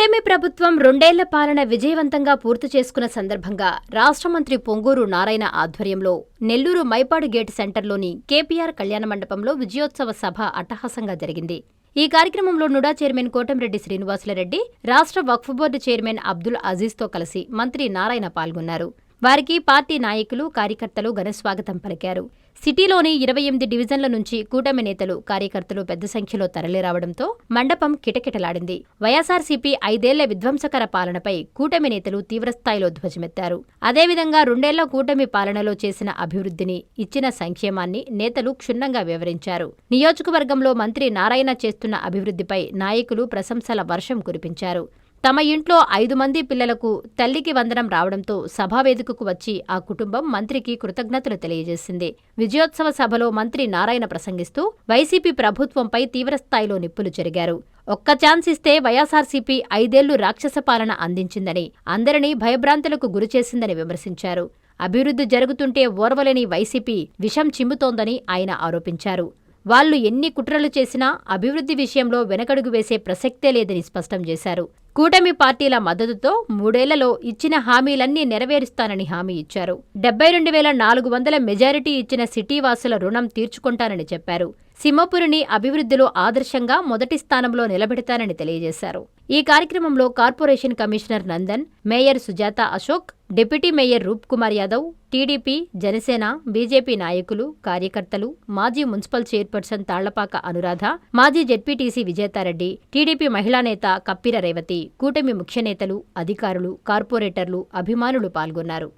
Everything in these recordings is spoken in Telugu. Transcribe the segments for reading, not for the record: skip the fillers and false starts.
కూటమి ప్రభుత్వం 2 ఏళ్ల పాలన విజయవంతంగా పూర్తి చేసుకున్న సందర్భంగా రాష్ట్ర మంత్రి పొంగూరు నారాయణ ఆధ్వర్యంలో నెల్లూరు మైపాడు గేట్ సెంటర్లోని కేపీఆర్ కళ్యాణ మండపంలో విజయోత్సవ సభ అట్టహాసంగా జరిగింది. ఈ కార్యక్రమంలో నుడా చైర్మన్ కోటంరెడ్డి శ్రీనివాసులరెడ్డి, రాష్ట్ర వక్ఫ్ బోర్డు చైర్మన్ అబ్దుల్ అజీజ్తో కలిసి మంత్రి నారాయణ పాల్గొన్నారు. వారికి పార్టీ నాయకులు, కార్యకర్తలు ఘనస్వాగతం పలికారు. సిటీలోని 28 డివిజన్ల నుంచి కూటమి నేతలు, కార్యకర్తలు పెద్ద సంఖ్యలో తరలిరావడంతో మండపం కిటకిటలాడింది. వైఎస్ఆర్సీపీ 5 ఏళ్ల విధ్వంసకర పాలనపై కూటమి నేతలు తీవ్రస్థాయిలో ధ్వజమెత్తారు. అదేవిధంగా 2 ఏళ్ల కూటమి పాలనలో చేసిన అభివృద్ధిని, ఇచ్చిన సంక్షేమాన్ని నేతలు క్షుణ్ణంగా వివరించారు. నియోజకవర్గంలో మంత్రి నారాయణ చేస్తున్న అభివృద్ధిపై నాయకులు ప్రశంసల వర్షం కురిపించారు. తమ ఇంట్లో 5 మంది పిల్లలకు తల్లికి వందనం రావడంతో సభావేదికకు వచ్చి ఆ కుటుంబం మంత్రికి కృతజ్ఞతలు తెలియజేసింది. విజయోత్సవ సభలో మంత్రి నారాయణ ప్రసంగిస్తూ వైసీపీ ప్రభుత్వంపై తీవ్రస్థాయిలో నిప్పులు చెరిగారు. ఒక్క ఛాన్స్ ఇస్తే వైఎస్ఆర్సీపీ 5 ఏళ్లు రాక్షస పాలన అందించిందని, అందరినీ భయభ్రాంతులకు గురిచేసిందని విమర్శించారు. అభివృద్ధి జరుగుతుంటే ఓర్వలేని వైసీపీ విషం చిమ్ముతోందని ఆయన ఆరోపించారు. వాళ్లు ఎన్ని కుట్రలు చేసినా అభివృద్ధి విషయంలో వెనకడుగు వేసే ప్రసక్తే లేదని స్పష్టం చేశారు. కూటమి పార్టీల మద్దతుతో 3 ఏళ్లలో ఇచ్చిన హామీలన్నీ నెరవేరుస్తానని హామీ ఇచ్చారు. 72,400 మెజారిటీ ఇచ్చిన సిటీ వాసుల రుణం తీర్చుకుంటానని చెప్పారు. సింహపురిని అభివృద్ధిలో ఆదర్శంగా మొదటి స్థానంలో నిలబెడతానని తెలియజేశారు. ఈ కార్యక్రమంలో corporation commissioner Nandan, mayor Sujatha Ashok, deputy mayor Roop Kumar Yadav, TDP, Janasena, BJP నాయకులు, కార్యకర్తలు, మాజీ మున్సిపల్ చైర్పర్సన్ తాళ్లపాక అనురాధ, మాజీ జెడ్పీటీసీ విజేతారెడ్డి, టీడీపీ మహిళా నేత కప్పిర రేవతి, కూటమి ముఖ్య నేతలు, అధికారులు, కార్పొరేటర్లు, అభిమానులు పాల్గొన్నారు.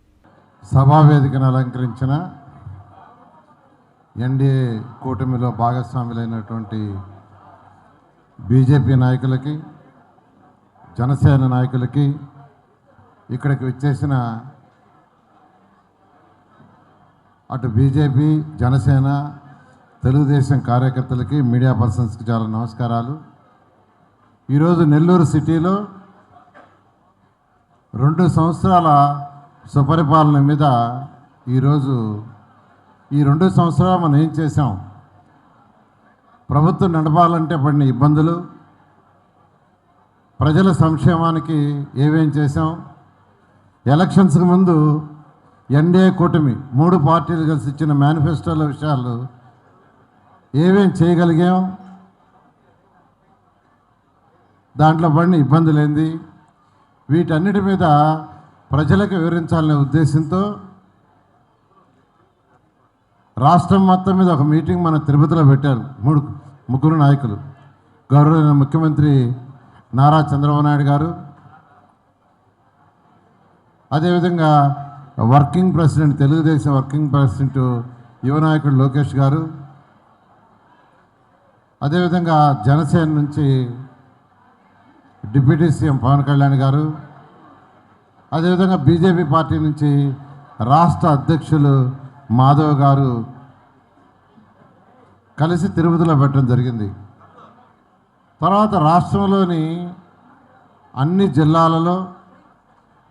సభావేదికను అలంకరించిన ఎన్డీఏ కూటమిలో భాగస్వాములైనటువంటి బీజేపీ నాయకులకి, జనసేన నాయకులకి, ఇక్కడికి వచ్చేసిన అటు బీజేపీ, జనసేన, తెలుగుదేశం కార్యకర్తలకి, మీడియా పర్సన్స్కి చాలా నమస్కారాలు. ఈరోజు నెల్లూరు సిటీలో 2 సంవత్సరాల సుపరిపాలన మీద ఈరోజు ఈ 2 సంవత్సరాలు మనం ఏం చేసాం, ప్రభుత్వం నడపాలంటే పడిన ఇబ్బందులు, ప్రజల సంక్షేమానికి ఏమేం చేసాం, ఎలక్షన్స్కి ముందు ఎన్డీఏ కూటమి 3 పార్టీలు కలిసి ఇచ్చిన మేనిఫెస్టోల విషయాలు ఏమేం చేయగలిగాం, దాంట్లో పడిన ఇబ్బందులు ఏంది, వీటన్నిటి మీద ప్రజలకు వివరించాలనే ఉద్దేశంతో రాష్ట్రం మొత్తం మీద ఒక మీటింగ్ మన తిరుపతిలో పెట్టారు. 3 నాయకులు, గౌరవ ముఖ్యమంత్రి నారా చంద్రబాబు నాయుడు గారు, అదేవిధంగా working president, Telugu Desam working president యువ నాయకుడు లోకేష్ గారు, అదేవిధంగా జనసేన నుంచి డిప్యూటీ సీఎం పవన్ కళ్యాణ్ గారు, అదేవిధంగా బీజేపీ పార్టీ నుంచి రాష్ట్ర అధ్యక్షులు మాధవ్ గారు కలిసి తిరుపతిలో పెట్టడం జరిగింది. తర్వాత రాష్ట్రంలోని అన్ని జిల్లాలలో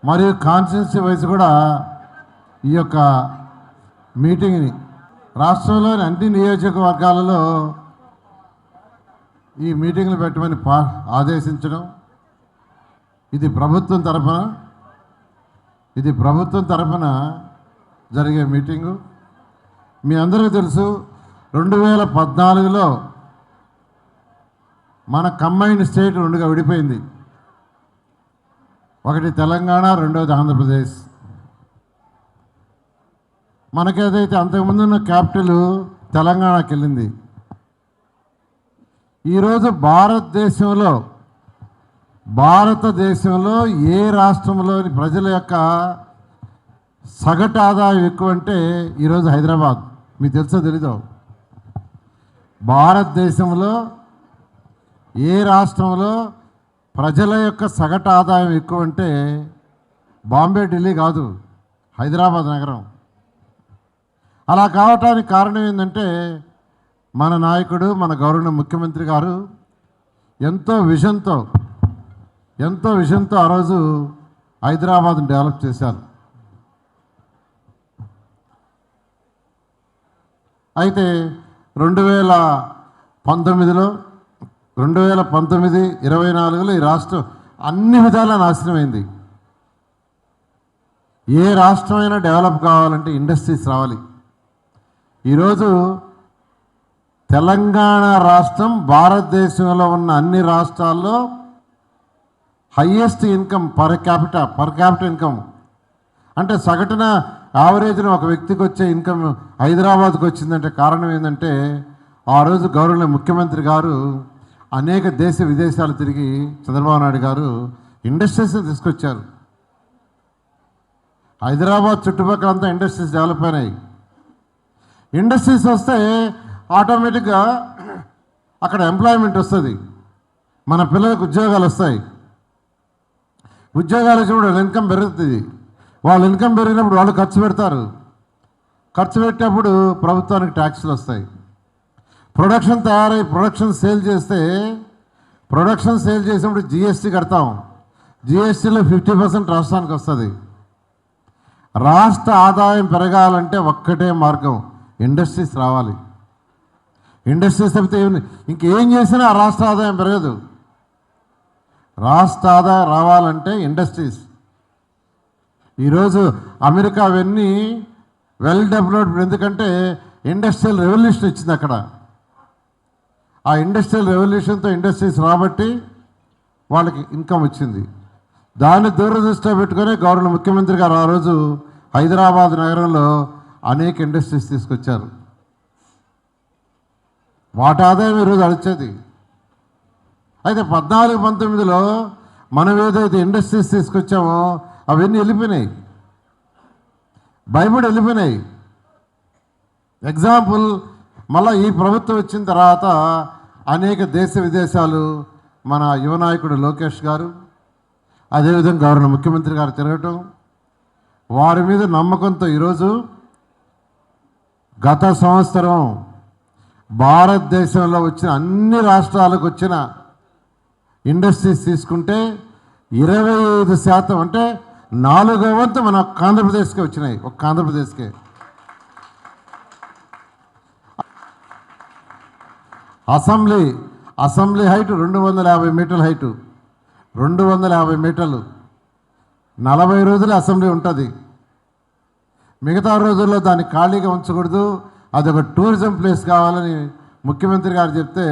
మరియు కాన్స్టిట్యున్సీ వైజ్ కూడా ఈ యొక్క మీటింగ్ని రాష్ట్రంలోని అన్ని నియోజకవర్గాలలో ఈ మీటింగ్లు పెట్టమని ఆదేశించడం, ఇది ప్రభుత్వం తరఫున జరిగే మీటింగు. మీ అందరికీ తెలుసు, 2014లో మన కంబైన్డ్ స్టేట్ 2గా విడిపోయింది. ఒకటి తెలంగాణ, రెండోది ఆంధ్రప్రదేశ్. మనకేదైతే అంతకుముందున్న క్యాపిటల్ తెలంగాణకి వెళ్ళింది. ఈరోజు భారతదేశంలో ఏ రాష్ట్రంలోని ప్రజల యొక్క సగటు ఆదాయం ఎక్కువ అంటే ఈరోజు హైదరాబాద్. మీకు తెలుసో తెలీదో, భారతదేశంలో ఏ రాష్ట్రంలో ప్రజల యొక్క సగటు ఆదాయం ఎక్కువ అంటే బాంబే, ఢిల్లీ కాదు, హైదరాబాద్ నగరం. అలా కావటానికి కారణం ఏంటంటే మన నాయకుడు, మన గౌరవ ముఖ్యమంత్రి గారు ఎంతో విజన్తో ఆ రోజు హైదరాబాద్ని డెవలప్ చేశారు. అయితే 2019, 24లో ఈ రాష్ట్రం అన్ని విధాలా నాశనమైంది. ఏ రాష్ట్రమైనా డెవలప్ కావాలంటే ఇండస్ట్రీస్ రావాలి. ఈరోజు తెలంగాణ రాష్ట్రం భారతదేశంలో ఉన్న అన్ని రాష్ట్రాల్లో highest income per capital income అంటే సగటున యావరేజ్న ఒక వ్యక్తికి వచ్చే ఇన్కమ్ హైదరాబాద్కి వచ్చిందంటే కారణం ఏంటంటే ఆ రోజు గౌరవ ముఖ్యమంత్రి గారు అనేక దేశ విదేశాలు తిరిగి చంద్రబాబు నాయుడు గారు ఇండస్ట్రీస్ని తీసుకొచ్చారు. హైదరాబాద్ చుట్టుపక్కలంతా ఇండస్ట్రీస్ డెవలప్ అయినాయి. ఇండస్ట్రీస్ వస్తే ఆటోమేటిక్గా అక్కడ ఎంప్లాయ్మెంట్ వస్తుంది, మన పిల్లలకు ఉద్యోగాలు వస్తాయి. ఉద్యోగాలు వచ్చినప్పుడు వాళ్ళ ఇన్కమ్ పెరుగుతుంది. వాళ్ళ ఇన్కమ్ పెరిగినప్పుడు వాళ్ళు ఖర్చు పెడతారు. ఖర్చు పెట్టినప్పుడు ప్రభుత్వానికి ట్యాక్స్లు వస్తాయి. ప్రొడక్షన్ తయారై ప్రొడక్షన్ సేల్ చేసినప్పుడు జిఎస్టీ కడతాం. జిఎస్టీలో 50% రాష్ట్రానికి వస్తుంది. రాష్ట్ర ఆదాయం పెరగాలంటే ఒక్కటే మార్గం, ఇండస్ట్రీస్ రావాలి. ఇండస్ట్రీస్ తప్పితే ఇంకేం చేసినా ఆ రాష్ట్ర ఆదాయం పెరగదు. రాష్ట్ర ఆదాయం రావాలంటే ఇండస్ట్రీస్. ఈరోజు అమెరికా అవన్నీ వెల్ డెవలప్డ్, ఎందుకంటే ఇండస్ట్రియల్ రెవల్యూషన్ ఇచ్చింది అక్కడ. ఆ ఇండస్ట్రియల్ రెవల్యూషన్తో ఇండస్ట్రీస్ రాబట్టి వాళ్ళకి ఇన్కమ్ వచ్చింది. దాన్ని దూరదృష్టిలో పెట్టుకొని గౌరవ ముఖ్యమంత్రి గారు ఆ రోజు హైదరాబాద్ నగరంలో అనేక ఇండస్ట్రీస్ తీసుకొచ్చారు. వాటి ఆదాయం ఈరోజు అడిచేది. అయితే 14-19లో మనం ఏదైతే ఇండస్ట్రీస్ తీసుకొచ్చామో అవన్నీ వెళ్ళిపోయినాయి, భయపడి వెళ్ళిపోయినాయి. ఎగ్జాంపుల్, మళ్ళీ ఈ ప్రభుత్వం వచ్చిన తర్వాత అనేక దేశ విదేశాలు మన యువ నాయకుడు లోకేష్ గారు, అదేవిధంగా గౌరవ ముఖ్యమంత్రి గారు తిరగటం, వారి మీద నమ్మకంతో ఈరోజు గత సంవత్సరం భారతదేశంలో వచ్చిన అన్ని రాష్ట్రాలకు వచ్చిన ఇండస్ట్రీస్ తీసుకుంటే 25% అంటే 4వ వంతు మన ఆంధ్రప్రదేశ్కే వచ్చినాయి. ఒక్క ఆంధ్రప్రదేశ్కే. అసెంబ్లీ హైట్ 250 మీటర్ల హైటు, 250 మీటర్లు. 40 రోజులు అసెంబ్లీ ఉంటుంది. మిగతా రోజుల్లో దాన్ని ఖాళీగా ఉంచకూడదు, అదొక టూరిజం ప్లేస్ కావాలని ముఖ్యమంత్రి గారు చెప్తే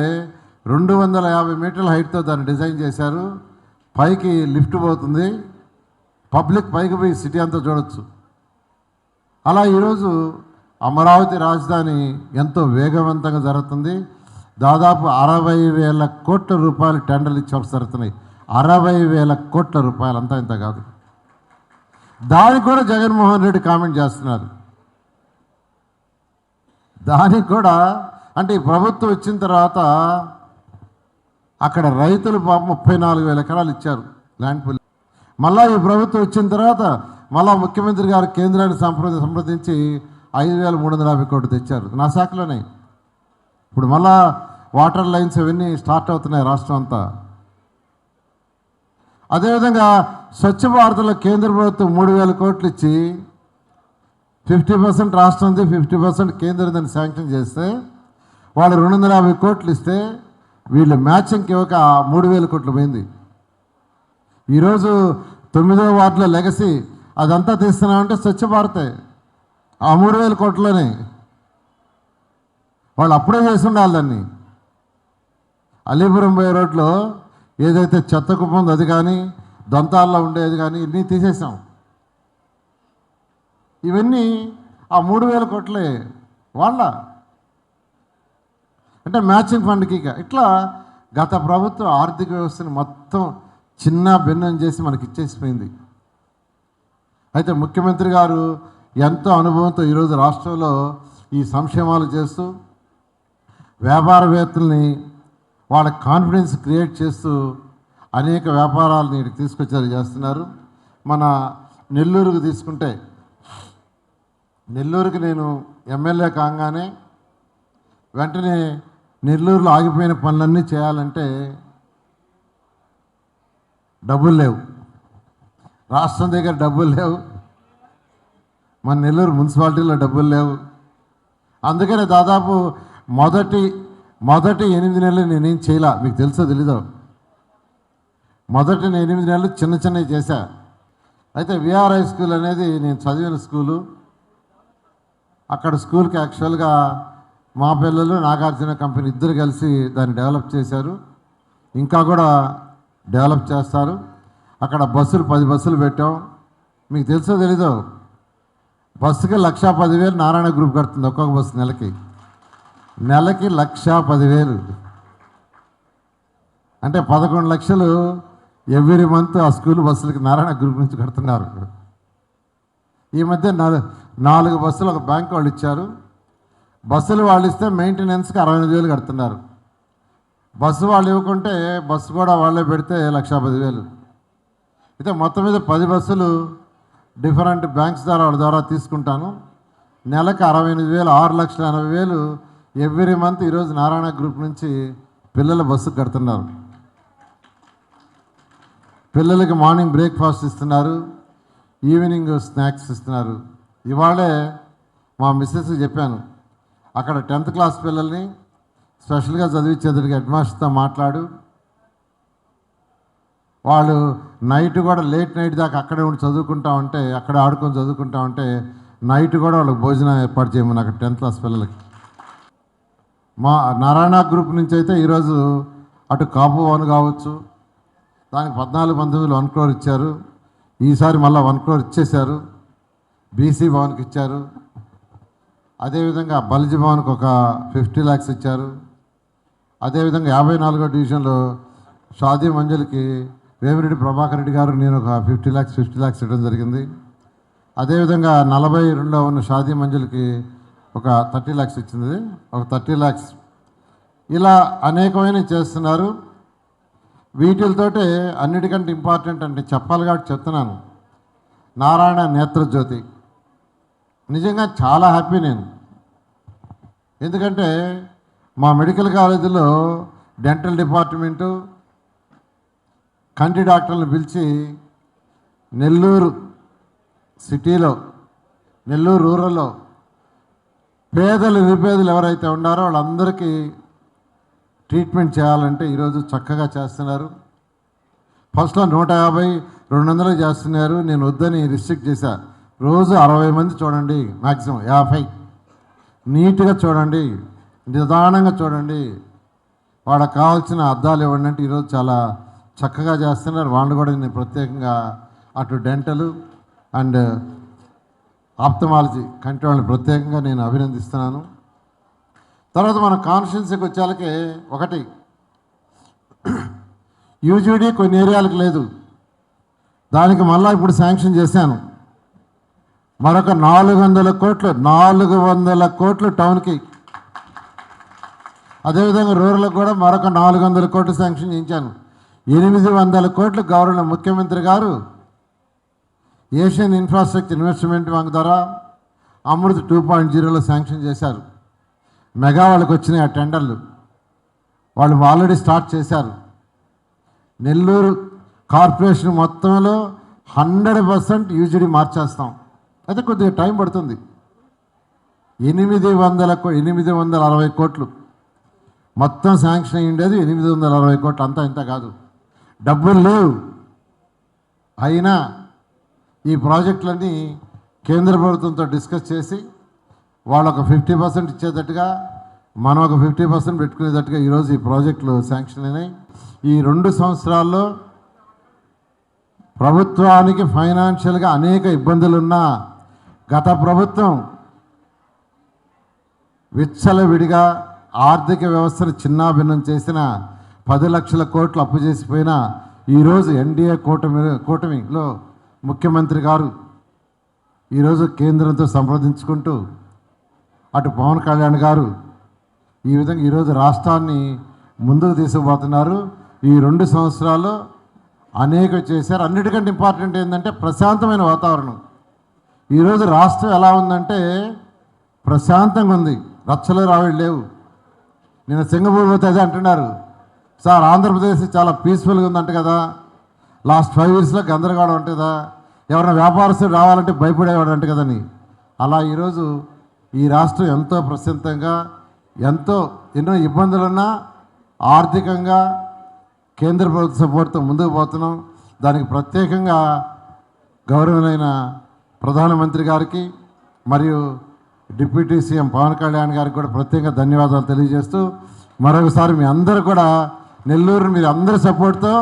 250 మీటర్ల హైట్తో దాన్ని డిజైన్ చేశారు. పైకి లిఫ్ట్ పోతుంది, పబ్లిక్ పైకి పోయి సిటీ అంతా చూడొచ్చు. అలా ఈరోజు అమరావతి రాజధాని ఎంతో వేగవంతంగా జరుగుతుంది. దాదాపు 60,000 కోట్ల రూపాయలు టెండర్లు ఇచ్చి జరుగుతున్నాయి. 60,000 కోట్ల రూపాయలు, అంతా ఇంత కాదు. దానికి కూడా జగన్మోహన్ రెడ్డి కామెంట్ చేస్తున్నారు. దానికి కూడా అంటే ఈ ప్రభుత్వం వచ్చిన తర్వాత అక్కడ రైతులు పాపం 34,000 ఎకరాలు ఇచ్చారు ల్యాండ్ పూల్. మళ్ళీ ఈ ప్రభుత్వం వచ్చిన తర్వాత మళ్ళా ముఖ్యమంత్రి గారు కేంద్రాన్ని సంప్రదించి 5,350 కోట్లు తెచ్చారు నా శాఖలోనే. ఇప్పుడు మళ్ళా వాటర్ లైన్స్ అవన్నీ స్టార్ట్ అవుతున్నాయి రాష్ట్రం అంతా. అదేవిధంగా స్వచ్ఛ భారత్లో కేంద్ర ప్రభుత్వం 3,000 కోట్లు ఇచ్చి 50% రాష్ట్రంది 50% కేంద్రం దాన్ని శాంక్షన్ చేస్తే వాళ్ళు 250 కోట్లు ఇస్తే వీళ్ళు మ్యాచింగ్కి ఇవ్వక 3,000 కోట్లు పోయింది. ఈరోజు 9వ వార్డులో లెగసీ అదంతా తీస్తున్నామంటే స్వచ్ఛ భారతే. ఆ 3,000 కోట్లనే వాళ్ళు అప్పుడే చేసి ఉండాలి దాన్ని. అలీపురం పోయే రోడ్లో ఏదైతే చెత్త కుప్ప ఉందో అది కానీ, దొంతాల్లో ఉండేది కానీ ఇన్ని తీసేసాం. ఇవన్నీ ఆ 3,000 కోట్లే వాళ్ళ అంటే మ్యాచింగ్ ఫండ్కి. ఇట్లా గత ప్రభుత్వం ఆర్థిక వ్యవస్థని మొత్తం చిన్న భిన్నం చేసి మనకి ఇచ్చేసిపోయింది. అయితే ముఖ్యమంత్రి గారు ఎంతో అనుభవంతో ఈరోజు రాష్ట్రంలో ఈ సంక్షేమాలు చేస్తూ వ్యాపారవేత్తల్ని వాళ్ళ కాన్ఫిడెన్స్ క్రియేట్ చేస్తూ అనేక వ్యాపారాలని ఇక్కడికి తీసుకొచ్చారు చేస్తున్నారు. మన నెల్లూరుకు తీసుకుంటే, నెల్లూరుకి నేను ఎమ్మెల్యే కాగానే వెంటనే నెల్లూరులో ఆగిపోయిన పనులన్నీ చేయాలంటే డబ్బులు లేవు, రాష్ట్రం దగ్గర డబ్బులు లేవు, మన నెల్లూరు మున్సిపాలిటీలో డబ్బులు లేవు. అందుకనే దాదాపు మొదటి 8 నెలలు నేనేం చేయలే. మీకు తెలుసో తెలీదో, మొదటి 8 నెలలు చిన్న చిన్నవి చేశా. అయితే విఆర్ హై స్కూల్ అనేది నేను చదివిన స్కూలు. అక్కడ స్కూల్కి యాక్చువల్గా మా పిల్లలు నాగార్జున కంపెనీ ఇద్దరు కలిసి దాన్ని డెవలప్ చేశారు, ఇంకా కూడా డెవలప్ చేస్తారు. అక్కడ బస్సులు 10 బస్సులు పెట్టాం. మీకు తెలుసో తెలీదో, బస్సుకి 1,10,000 నారాయణ గ్రూప్ కడుతుంది ఒక్కొక్క బస్సు నెలకి 1,10,000 అంటే 11 లక్షలు ఎవ్రీ మంత్ ఆ స్కూల్ బస్సులకి నారాయణ గ్రూప్ నుంచి కడుతున్నారు. ఈ మధ్య 4 బస్సులు ఒక బ్యాంక్ వాళ్ళు ఇచ్చారు. బస్సులు వాళ్ళు ఇస్తే మెయింటెనెన్స్కి 65,000 కడుతున్నారు. బస్సు వాళ్ళు ఇవ్వకుంటే బస్సు కూడా వాళ్ళే పెడితే 1,10,000. అయితే మొత్తం మీద 10 బస్సులు డిఫరెంట్ బ్యాంక్స్ ద్వారా వాళ్ళ ద్వారా తీసుకుంటాను. నెలకు 68,000, 6,80,000 ఎవ్రీ మంత్ ఈరోజు నారాయణ గ్రూప్ నుంచి పిల్లల బస్సుకు కడుతున్నారు. పిల్లలకి మార్నింగ్ బ్రేక్ఫాస్ట్ ఇస్తున్నారు, ఈవినింగ్ స్నాక్స్ ఇస్తున్నారు. ఇవాళే మా మిస్సెస్కి చెప్పాను, అక్కడ 10th క్లాస్ పిల్లల్ని స్పెషల్గా చదివించేందుకు హెడ్ మాస్టర్తో మాట్లాడు, వాళ్ళు నైట్ కూడా లేట్ నైట్ దాకా అక్కడే ఉండి చదువుకుంటా ఉంటే, అక్కడే ఆడుకొని చదువుకుంటా ఉంటే నైట్ కూడా వాళ్ళకి భోజనం ఏర్పాటు చేయమని అక్కడ 10th క్లాస్ పిల్లలకి. మా నారాయణ గ్రూప్ నుంచి అయితే ఈరోజు అటు కాపు భవన్ కావచ్చు, దానికి 14-19 1 crore ఇచ్చారు. ఈసారి మళ్ళీ 1 crore ఇచ్చేశారు. బీసీ భవన్కి ఇచ్చారు. అదేవిధంగా బల్జీ భవన్కి ఒక 50 lakhs ఇచ్చారు. అదేవిధంగా 54వ డివిజన్లో షాదీ మంజులకి వేమిరెడ్డి ప్రభాకర్ రెడ్డి గారు నేను ఒక 50 lakhs ఇవ్వడం జరిగింది. అదేవిధంగా 42లో ఉన్న షాదీ మంజులకి ఒక 30 lakhs ఇచ్చింది, ఒక 30 lakhs. ఇలా అనేకమైన చేస్తున్నారు. వీటితోటే అన్నిటికంటే ఇంపార్టెంట్ అంటే చెప్పాలి కాబట్టి చెప్తున్నాను, నారాయణ నేత్రజ్యోతి. నిజంగా చాలా హ్యాపీ నేను. ఎందుకంటే మా మెడికల్ కాలేజీలో డెంటల్ డిపార్ట్మెంటు కంటి డాక్టర్లను పిలిచి నెల్లూరు సిటీలో, నెల్లూరు రూరల్లో పేదలు నిరుపేదలు ఎవరైతే ఉన్నారో వాళ్ళందరికీ ట్రీట్మెంట్ చేయాలంటే ఈరోజు చక్కగా చేస్తున్నారు. ఫస్ట్లో 150-200 చేస్తున్నారు. నేను వద్దని రిస్ట్రిక్ట్ చేశా. రోజు 60 మంది చూడండి, మ్యాక్సిమం 50. నీట్గా చూడండి, నిదానంగా చూడండి, వాళ్ళకి కావాల్సిన అద్దాలు ఇవ్వండి అంటే ఈరోజు చాలా చక్కగా చేస్తున్నారు. వాళ్ళు కూడా నేను ప్రత్యేకంగా అటు డెంటల్ అండ్ ఆప్థమాలజీ కంటి వాళ్ళని ప్రత్యేకంగా నేను అభినందిస్తున్నాను. తర్వాత మన కాన్స్టిట్యున్సీకి వచ్చేళ్ళకి ఒకటి యూజీడీ కొన్ని ఏరియాలకు లేదు, దానికి మళ్ళీ ఇప్పుడు శాంక్షన్ చేశాను. మరొక 400 కోట్లు టౌన్కి. అదేవిధంగా రూరల్కి కూడా మరొక 400 కోట్లు శాంక్షన్ చేయించాను. 800 కోట్లు గౌరవ ముఖ్యమంత్రి గారు ఏషియన్ ఇన్ఫ్రాస్ట్రక్చర్ ఇన్వెస్ట్మెంట్ బ్యాంక్ ద్వారా అమృత్ 2.0లో శాంక్షన్ చేశారు. మెగా వాళ్ళకి వచ్చినాయి ఆ టెండర్లు, వాళ్ళు ఆల్రెడీ స్టార్ట్ చేశారు. నెల్లూరు కార్పొరేషన్ మొత్తంలో 100% యూజీడీ మార్చేస్తాం. అయితే కొద్దిగా టైం పడుతుంది. 860 కోట్లు మొత్తం శాంక్షన్ అయ్యి ఉండేది. 860 కోట్లు, అంతా ఇంత కాదు, డబ్బులు లేవు. అయినా ఈ ప్రాజెక్టులన్నీ కేంద్ర ప్రభుత్వంతో డిస్కస్ చేసి వాళ్ళు ఒక 50% ఇచ్చేటట్టుగా, మనం ఒక 50% పెట్టుకునేటట్టుగా ఈరోజు ఈ ప్రాజెక్టులు శాంక్షన్ అయినాయి. ఈ 2 సంవత్సరాల్లో ప్రభుత్వానికి ఫైనాన్షియల్గా అనేక ఇబ్బందులున్నా గత ప్రభుత్వం విచ్చలవిడిగా ఆర్థిక వ్యవస్థను చిన్నాభిన్నం చేసిన 10 లక్షల కోట్లు అప్పు చేసిపోయినా ఈరోజు ఎన్డీఏ కూటమిలో ముఖ్యమంత్రి గారు ఈరోజు కేంద్రంతో సంప్రదించుకుంటూ, అటు పవన్ కళ్యాణ్ గారు ఈ విధంగా ఈరోజు రాష్ట్రాన్ని ముందుకు తీసుకుపోతున్నారు. ఈ 2 సంవత్సరాల్లో అనేక చేశారు. అన్నిటికంటే ఇంపార్టెంట్ ఏంటంటే ప్రశాంతమైన వాతావరణం. ఈరోజు రాష్ట్రం ఎలా ఉందంటే ప్రశాంతంగా ఉంది, రచ్చలు రావిళ్ళు లేవు. నేను సింగపూర్ పోతే అదే అంటున్నారు, సార్ ఆంధ్రప్రదేశ్ చాలా పీస్ఫుల్గా ఉందంట కదా, లాస్ట్ 5 yearsలో గందరగోళం ఉంటుందా, ఎవరైనా వ్యాపారస్తులు రావాలంటే భయపడేవాడు అంట కదని. అలా ఈరోజు ఈ రాష్ట్రం ఎంతో ప్రశాంతంగా, ఎన్నో ఇబ్బందులున్నా ఆర్థికంగా కేంద్ర ప్రభుత్వ సపోర్ట్తో ముందుకు పోతున్నాం. దానికి ప్రత్యేకంగా గౌరవనీయులైన ప్రధానమంత్రి గారికి మరియు డిప్యూటీ సీఎం పవన్ కళ్యాణ్ గారికి కూడా ప్రత్యేకంగా ధన్యవాదాలు తెలియజేస్తూ మరొకసారి మీ అందరూ కూడా నెల్లూరు మీరు అందరి సపోర్ట్తో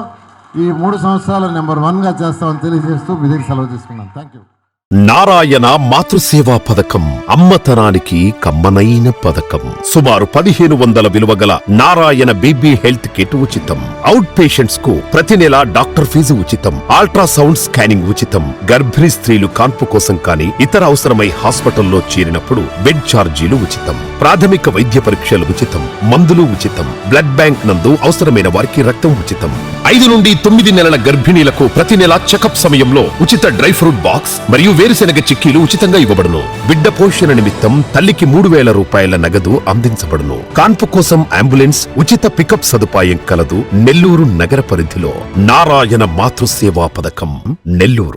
ఈ 3 సంవత్సరాలు నెంబర్ 1గా చేస్తామని తెలియజేస్తూ మీ దగ్గర సెలవు తీసుకున్నాను. Thank you. నారాయణ మాతృసేవా పథకం అమ్మతనానికి కమ్మనైన పథకం. సుమారు 1500 విలువ గల నారాయణ బేబీ హెల్త్ కిట్ ఉచితం. అవుట్ పేషెంట్స్ కు ప్రతి నెల డాక్టర్ ఫీజు ఉచితం. అల్ట్రాసౌండ్ స్కానింగ్ ఉచితం. గర్భిణీ స్త్రీలు కాన్పు కోసం కానీ ఇతర అవసరమై హాస్పిటల్లో చేరినప్పుడు బెడ్ ఛార్జీలు ఉచితం. ప్రాథమిక వైద్య పరీక్షలు ఉచితం. మందులు ఉచితం. బ్లడ్ బ్యాంక్ నందు అవసరమైన వారికి రక్తం ఉచితం. 5 నుండి 9 నెలల గర్భిణీలకు ప్రతి నెల చెకప్ సమయంలో ఉచిత డ్రై ఫ్రూట్ బాక్స్ మరియు వేరుశెనగ చిక్కీలు ఉచితంగా ఇవ్వబడును. బిడ్డ పోషణ నిమిత్తం తల్లికి 3000 రూపాయల నగదు అందించబడును. కాన్పు కోసం అంబులెన్స్ ఉచిత పికప్ సదుపాయం కలదు. నెల్లూరు నగర పరిధిలో నారాయణ మాతృసేవా పథకం నెల్లూరు.